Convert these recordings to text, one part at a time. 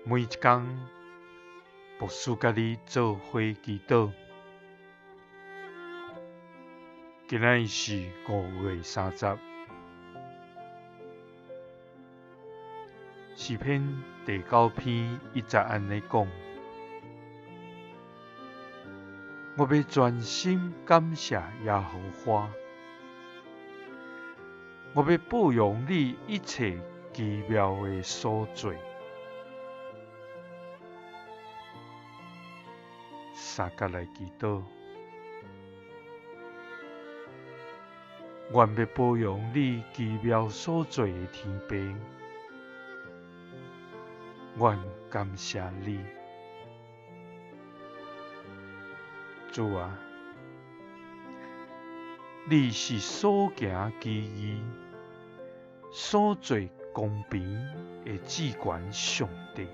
每一天，牧师甲你做伙祈祷。今仔是5月30，诗篇第9篇1节安尼讲：我要专心感谢耶和华，我要保养你一切奇妙的所做。三角来祈祷，愿要保养你奇妙所做的天父，愿感谢你，主啊！你是所行奇异、所做公平的至高上帝。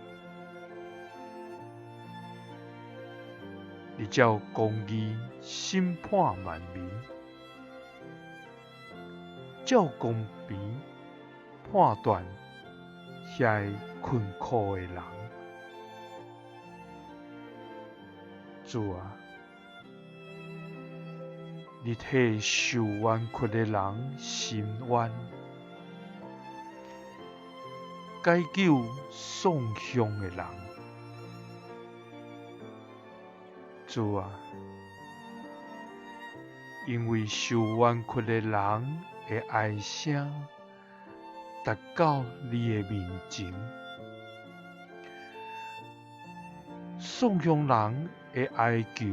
你照公义审判万民，照公平判断遐困苦的人。主啊！你替受冤屈的人伸冤，解救丧凶的人。主啊！因为受冤屈的人的哀声达到你的面前，丧凶人的哀求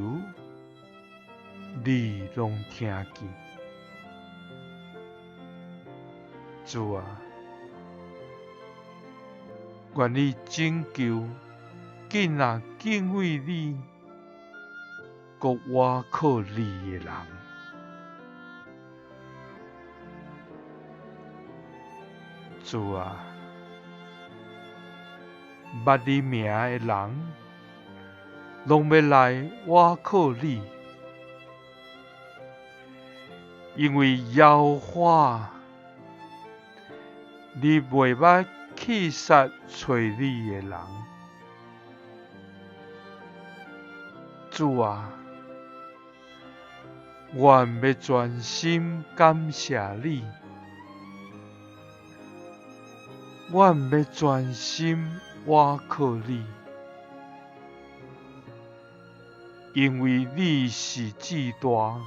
你拢听见。主啊！愿你拯救紧啊敬畏你、搁倚靠你的人。主啊！捌你名的人，拢要来倚靠你，因为耶和华，你袂捌弃杀找你的人。主啊！愿要专心感谢你，愿要专心倚靠你，因为你是至大。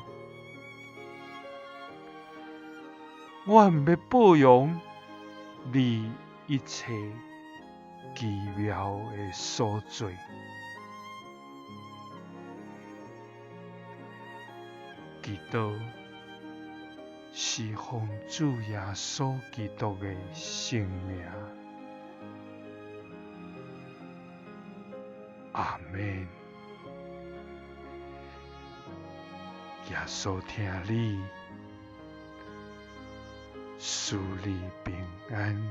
愿要保养你一切奇妙的所做。祈祷是奉主耶稣基督的圣名。阿们。耶稣听你，赐你平安。